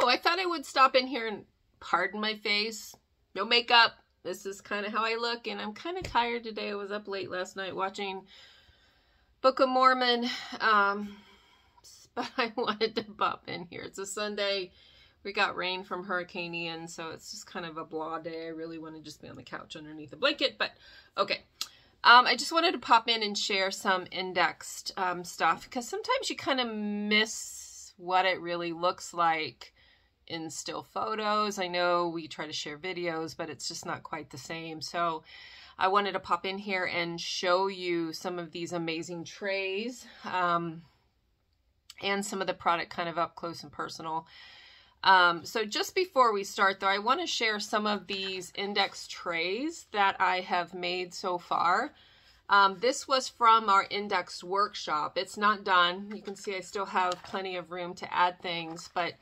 So I thought I would stop in here and pardon my face. No makeup. This is kind of how I look, and I'm kind of tired today. I was up late last night watching Book of Mormon, but I wanted to pop in here. It's a Sunday. We got rain from Hurricane Ian, so it's just kind of a blah day. I really want to just be on the couch underneath a blanket, but okay. I just wanted to pop in and share some indexed stuff, because sometimes you kind of miss what it really looks like in still photos. I know we try to share videos, but it's just not quite the same. So I wanted to pop in here and show you some of these amazing trays and some of the product kind of up close and personal. So just before we start though, I want to share some of these index trays that I have made so far. This was from our indexed workshop. It's not done. You can see I still have plenty of room to add things, but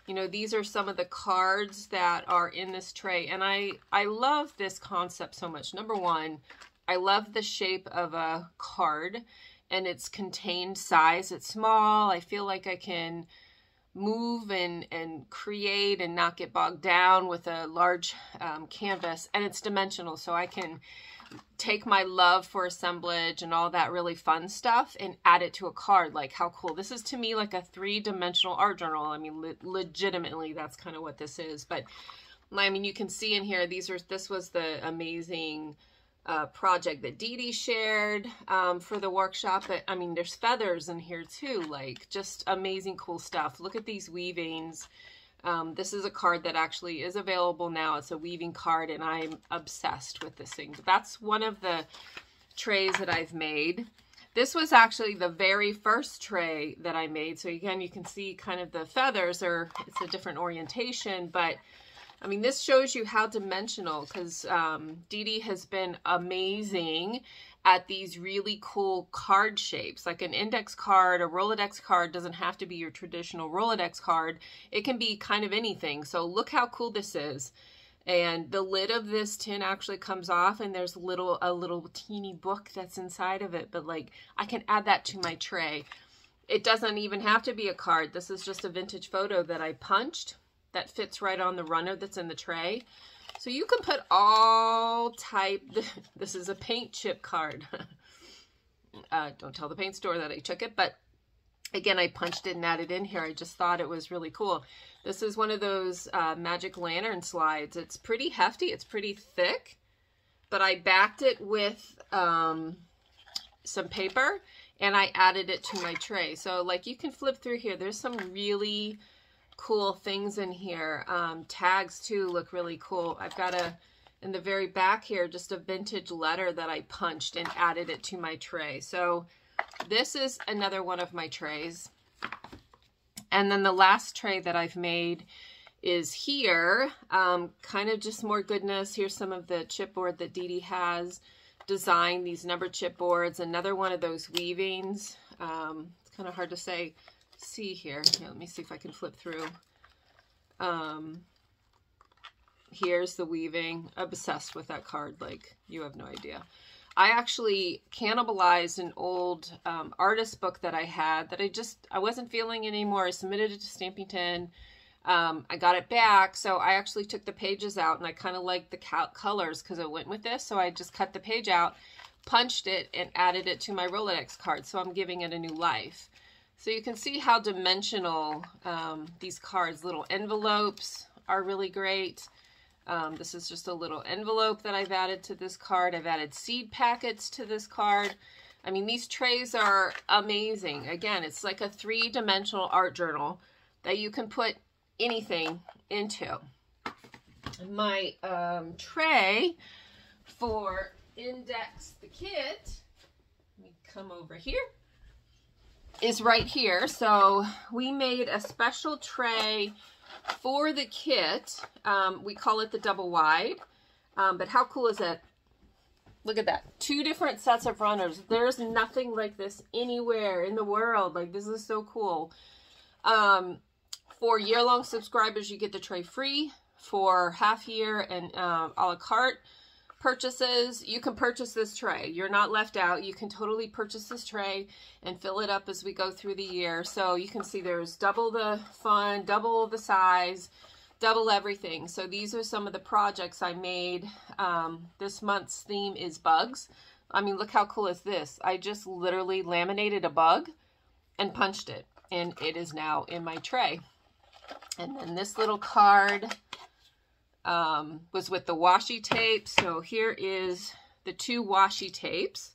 you know, these are some of the cards that are in this tray, and I love this concept so much. Number one, I love the shape of a card and its contained size. It's small. I feel like I can move and create and not get bogged down with a large canvas, and it's dimensional, so I can take my love for assemblage and all that really fun stuff and add it to a card. Like, how cool. This is to me like a three-dimensional art journal. I mean, legitimately, that's kind of what this is. But I mean, you can see in here, this was the amazing project that DeeDee shared for the workshop. But I mean, there's feathers in here too, like just amazing cool stuff. Look at these weavings. This is a card that actually is available now. It's a weaving card, and I'm obsessed with this thing. But that's one of the trays that I've made. This was actually the very first tray that I made. So again, you can see kind of the feathers, or it's a different orientation, but I mean, this shows you how dimensional, because DeeDee has been amazing at these really cool card shapes. Like an index card, a roloDEX card doesn't have to be your traditional roloDEX card. It can be kind of anything. So look how cool this is. And the lid of this tin actually comes off, and there's a little teeny book that's inside of it. But like, I can add that to my tray. It doesn't even have to be a card. This is just a vintage photo that I punched that fits right on the runner that's in the tray. So you can put all type, this is a paint chip card. Don't tell the paint store that I took it, but again, I punched it and added in here. I just thought it was really cool. This is one of those magic lantern slides. It's pretty hefty, it's pretty thick, but I backed it with some paper and I added it to my tray. So like, you can flip through here. There's some really cool things in here. Tags too look really cool. I've got in the very back here, just a vintage letter that I punched and added it to my tray. So this is another one of my trays. And then the last tray that I've made is here. Kind of just more goodness. Here's some of the chipboard that DeeDee has designed, these numbered chipboards. Another one of those weavings. It's kind of hard to see here. Let me see if I can flip through. Here's the weaving. Obsessed with that card, like you have no idea. I actually cannibalized an old artist book that I had that I wasn't feeling anymore. I submitted it to Stampington. I got it back, so I actually took the pages out, and I kind of liked the colors because it went with this, so I just cut the page out, punched it, and added it to my roloDEX card, so I'm giving it a new life. So you can see how dimensional these cards, little envelopes are really great. This is just a little envelope that I've added to this card. I've added seed packets to this card. I mean, these trays are amazing. Again, it's like a three-dimensional art journal that you can put anything into. My tray for Index the Kit, let me come over here, is right here. So we made a special tray for the kit. We call it the double wide, but how cool is that? Look at that, 2 different sets of runners. There's nothing like this anywhere in the world. Like, this is so cool. For year-long subscribers, you get the tray free. For half year and a la carte purchases, you can purchase this tray. You're not left out. You can totally purchase this tray and fill it up as we go through the year. So you can see there's double the fun, double the size, double everything. So these are some of the projects I made. This month's theme is bugs. I mean, look how cool is this? I just literally laminated a bug and punched it, and it is now in my tray. And then this little card was with the washi tape. So here is the 2 washi tapes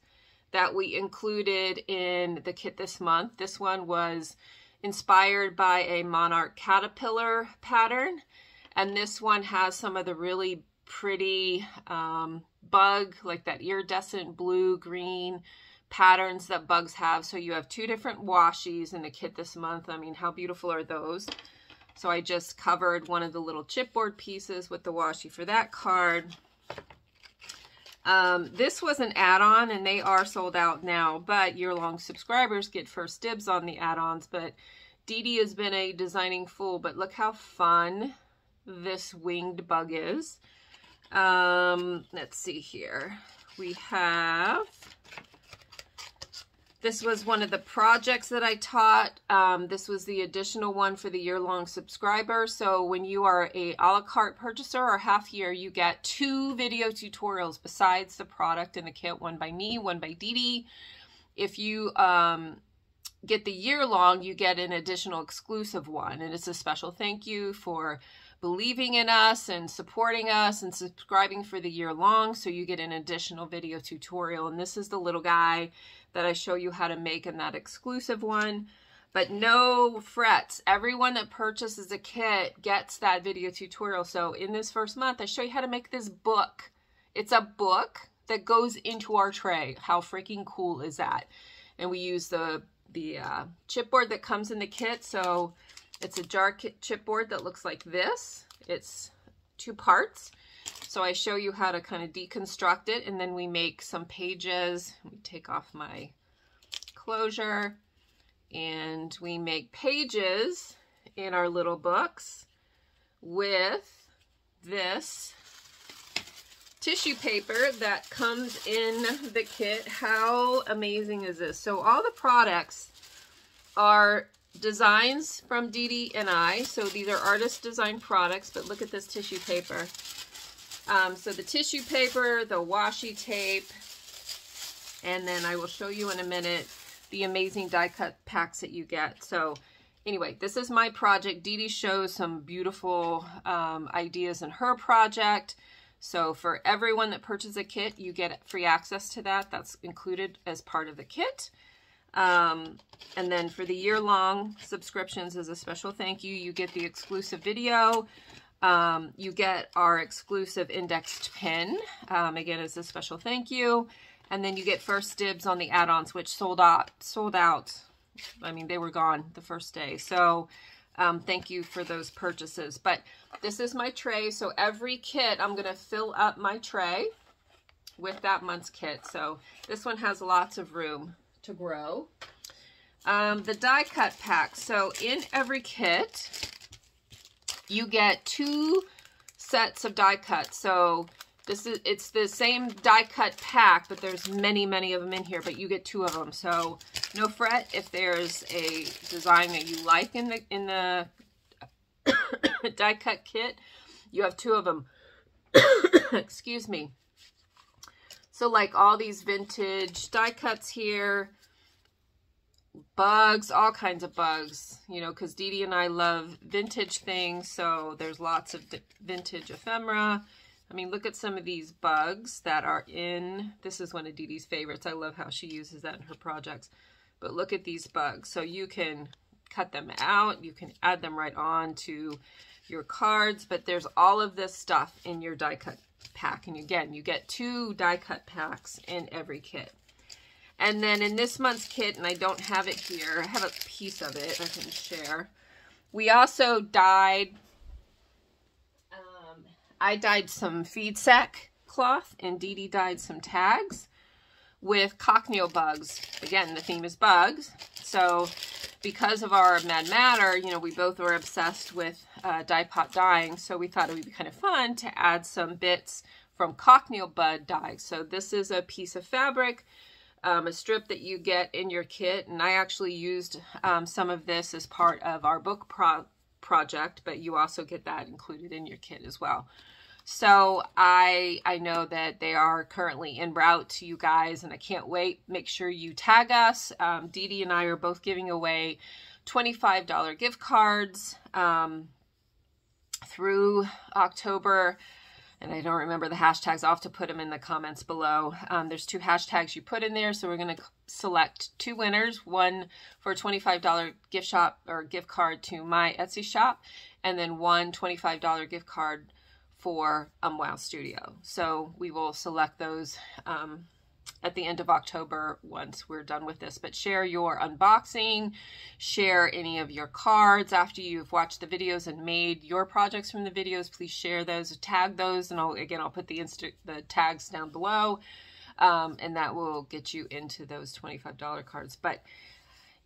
that we included in the kit this month. This one was inspired by a monarch caterpillar pattern, and this one has some of the really pretty bug, like that iridescent blue green patterns that bugs have. So you have 2 different washies in the kit this month. I mean, how beautiful are those? So I just covered one of the little chipboard pieces with the washi for that card. This was an add-on, and they are sold out now, but year-long subscribers get first dibs on the add-ons. But DeeDee has been a designing fool, but look how fun this winged bug is. Let's see here. We have... This was one of the projects that I taught. This was the additional one for the year-long subscriber. So when you are a la carte purchaser or half year, you get 2 video tutorials besides the product in the kit, one by me, one by DeeDee. If you get the year-long, you get an additional exclusive one, and it's a special thank you for believing in us and supporting us and subscribing for the year long. So you get an additional video tutorial, and this is the little guy that I show you how to make in that exclusive one. But no frets, everyone that purchases a kit gets that video tutorial. So in this first month, I show you how to make this book. It's a book that goes into our tray. How freaking cool is that? And we use the chipboard that comes in the kit. So it's a jar kit chipboard that looks like this. It's 2 parts. So I show you how to kind of deconstruct it, and then we make some pages. Let me take off my closure, and we make pages in our little books with this tissue paper that comes in the kit. How amazing is this? So all the products are designs from DeeDee and I. So these are artist design products, but look at this tissue paper. So the tissue paper, the washi tape, and then I will show you in a minute the amazing die cut packs that you get. So anyway, this is my project. DeeDee shows some beautiful ideas in her project. So for everyone that purchases a kit, you get free access to that. That's included as part of the kit. And then for the year-long subscriptions as a special thank you, you get the exclusive video. You get our exclusive indexed pin, again, as a special thank you. And then you get first dibs on the add-ons, which sold out. I mean, they were gone the first day. So thank you for those purchases. But this is my tray. So every kit, I'm going to fill up my tray with that month's kit. So this one has lots of room to grow. The die cut pack. So in every kit, you get 2 sets of die cuts. So it's the same die cut pack, but there's many of them in here, but you get 2 of them. So no fret if there's a design that you like in the die cut kit. You have 2 of them. Excuse me. So like all these vintage die cuts here, bugs, all kinds of bugs, you know, because DeeDee and I love vintage things. So there's lots of vintage ephemera. I mean, look at some of these bugs that are in, this is one of DeeDee's favorites. I love how she uses that in her projects. But look at these bugs. So you can cut them out. You can add them right on to your cards. But there's all of this stuff in your die cut pack. And again, you get 2 die cut packs in every kit. And then in this month's kit, and I don't have it here, I have a piece of it I can share. We also dyed, I dyed some feed sack cloth, and DeeDee dyed some tags with cochineal bugs. Again, the theme is bugs. So because of our Mad Matter, you know, we both were obsessed with dye pot dyeing. So we thought it would be kind of fun to add some bits from cochineal bud dye. So this is a piece of fabric, a strip that you get in your kit, and I actually used some of this as part of our book project, but you also get that included in your kit as well. So I know that they are currently en route to you guys, and I can't wait. Make sure you tag us. DeeDee and I are both giving away $25 gift cards through October, and I don't remember the hashtags. I'll have to put them in the comments below. There's 2 hashtags you put in there, so we're going to select 2 winners, one for a $25 gift shop or gift card to my Etsy shop, and then one $25 gift card for Wow Studio. So we will select those at the end of October once we're done with this. But share your unboxing, share any of your cards after you've watched the videos and made your projects from the videos. Please share those, tag those, and I'll put the tags down below, and that will get you into those $25 cards. But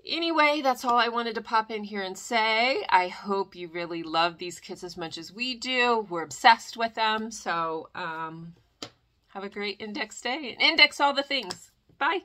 anyway, that's all I wanted to pop in here and say. I hope you really love these kits as much as we do. We're obsessed with them. So have a great index day and index all the things. Bye.